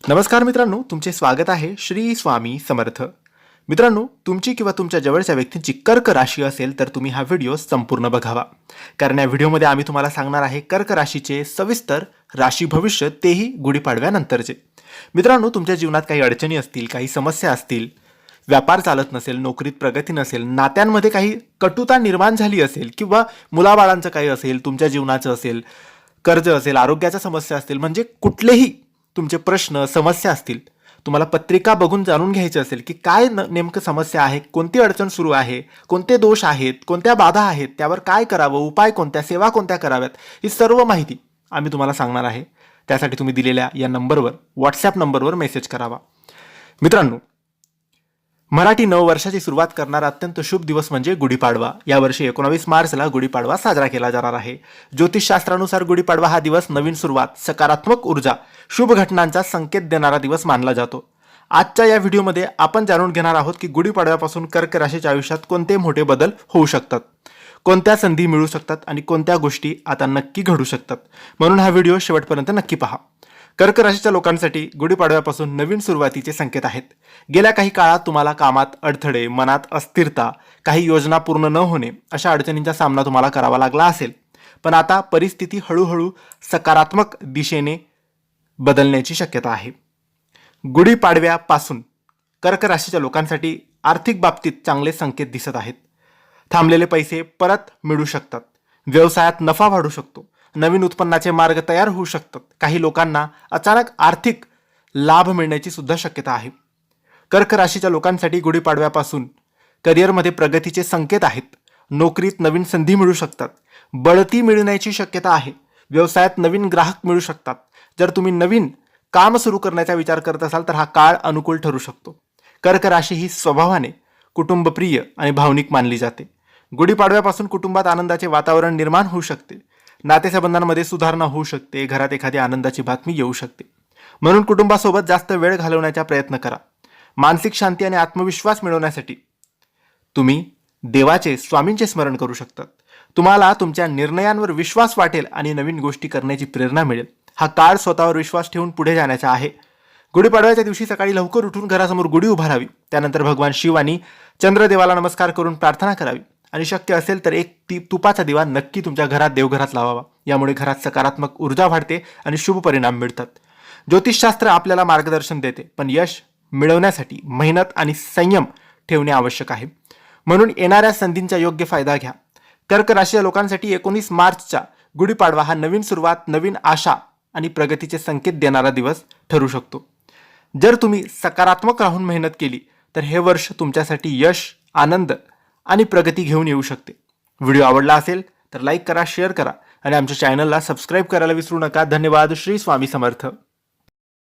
नमस्कार मित्रांनो, तुमचे स्वागत आहे श्री स्वामी समर्थ. मित्रांनो, तुमची किंवा तुमच्या जवळच्या व्यक्तींची कर्क राशी असेल तर तुम्ही हा व्हिडिओ संपूर्ण बघावा. कारण या व्हिडिओमध्ये आम्ही तुम्हाला सांगणार आहे कर्क राशीचे सविस्तर राशी भविष्य, तेही गुढीपाडव्यानंतरचे. मित्रांनो, तुमच्या जीवनात काही अडचणी असतील, काही समस्या असतील, व्यापार चालत नसेल, नोकरीत प्रगती नसेल, नात्यांमध्ये काही कटुता निर्माण झाली असेल किंवा मुलाबाळांचं काही असेल, तुमच्या जीवनाचं असेल, कर्ज असेल, आरोग्याच्या समस्या असतील, म्हणजे कुठलेही तुमचे प्रश्न समस्या असतील, तुम्हाला पत्रिका बघून जाणून घ्यायचे असेल की काय नेमकं समस्या आहे, कोणती अडचण सुरू आहे, कोणते दोष आहेत, कोणत्या बाधा आहेत, त्यावर काय करावं, उपाय कोणत्या, सेवा कोणत्या कराव्यात, ही सर्व माहिती आम्ही तुम्हाला सांगणार आहे. त्यासाठी तुम्ही दिलेल्या या नंबरवर, व्हॉट्सॲप नंबरवर मेसेज करावा. मित्रांनो, मराठी नववर्षाची सुरुवात करणारा अत्यंत शुभ दिवस म्हणजे गुढीपाडवा. यावर्षी 19 मार्चला गुढीपाडवा साजरा केला जाणार आहे. ज्योतिषशास्त्रानुसार गुढीपाडवा हा दिवस नवीन सुरुवात, सकारात्मक ऊर्जा, शुभ घटनांचा संकेत देणारा दिवस मानला जातो. आजच्या या व्हिडिओमध्ये आपण जाणून घेणार आहोत की गुढीपाडव्यापासून कर्क राशीच्या आयुष्यात कोणते मोठे बदल होऊ शकतात, कोणत्या संधी मिळू शकतात आणि कोणत्या गोष्टी आता नक्की घडू शकतात. म्हणून हा व्हिडिओ शेवटपर्यंत नक्की पहा. कर्क राशीच्या लोकांसाठी गुढीपाडव्यापासून नवीन सुरुवातीचे संकेत आहेत. गेल्या काही काळात तुम्हाला कामात अडथळे, मनात अस्थिरता, काही योजना पूर्ण न होणे अशा अडचणींचा सामना तुम्हाला करावा लागला असेल. पण आता परिस्थिती हळूहळू सकारात्मक दिशेने बदलण्याची शक्यता आहे. गुढीपाडव्यापासून कर्क राशीच्या लोकांसाठी आर्थिक बाबतीत चांगले संकेत दिसत आहेत. थांबलेले पैसे परत मिळू शकतात. व्यवसायात नफा वाढू शकतो. नवीन उत्पन्नाचे मार्ग तयार होऊ शकतात. काही लोकांना अचानक आर्थिक लाभ मिळण्याची सुद्धा शक्यता आहे. कर्क राशीच्या लोकांसाठी गुढीपाडव्यापासून करिअरमध्ये प्रगतीचे संकेत आहेत. नोकरीत नवीन संधी मिळू शकतात. बढती मिळण्याची शक्यता आहे. व्यवसायात नवीन ग्राहक मिळू शकतात. जर तुम्ही नवीन काम सुरू करण्याचा विचार करत असाल तर हा काळ अनुकूल ठरू शकतो. कर्क राशी ही स्वभावाने कुटुंबप्रिय आणि भावनिक मानली जाते. गुढीपाडव्यापासून कुटुंबात आनंदाचे वातावरण निर्माण होऊ शकते. नातेसंबंधांमध्ये सुधारणा होऊ शकते. घरात एखादी आनंदाची बातमी येऊ शकते. म्हणून कुटुंबासोबत जास्त वेळ घालवण्याचा प्रयत्न करा. मानसिक शांती आणि आत्मविश्वास मिळवण्यासाठी तुम्ही देवाचे, स्वामींचे स्मरण करू शकतात. तुम्हाला तुमच्या निर्णयांवर विश्वास वाटेल आणि नवीन गोष्टी करण्याची प्रेरणा मिळेल. हा काळ स्वतःवर विश्वास ठेवून पुढे जाण्याचा आहे. गुढीपाडव्याच्या दिवशी सकाळी लवकर उठून घरासमोर गुढी उभारावी. त्यानंतर भगवान शिव आणि चंद्रदेवाला नमस्कार करून प्रार्थना करावी आणि शक्य असेल तर एक तुपाचा दिवा नक्की तुमच्या घरात, देवघरात लावावा. यामुळे घरात सकारात्मक ऊर्जा वाढते आणि शुभ परिणाम मिळतात. ज्योतिषशास्त्र आपल्याला मार्गदर्शन देते, पण यश मिळवण्यासाठी मेहनत आणि संयम ठेवणे आवश्यक आहे. म्हणून येणाऱ्या संधींचा योग्य फायदा घ्या. कर्क राशीच्या लोकांसाठी 19 मार्चचा गुढीपाडवा हा नवीन सुरुवात, नवीन आशा आणि प्रगतीचे संकेत देणारा दिवस ठरू शकतो. जर तुम्ही सकारात्मक राहून मेहनत केली तर हे वर्ष तुमच्यासाठी यश, आनंद आणि प्रगती घेऊन येऊ शकते. व्हिडिओ आवडला असेल तर लाईक करा, शेअर करा आणि आमच्या चॅनलला सबस्क्राईब करायला विसरू नका. धन्यवाद. श्री स्वामी समर्थ.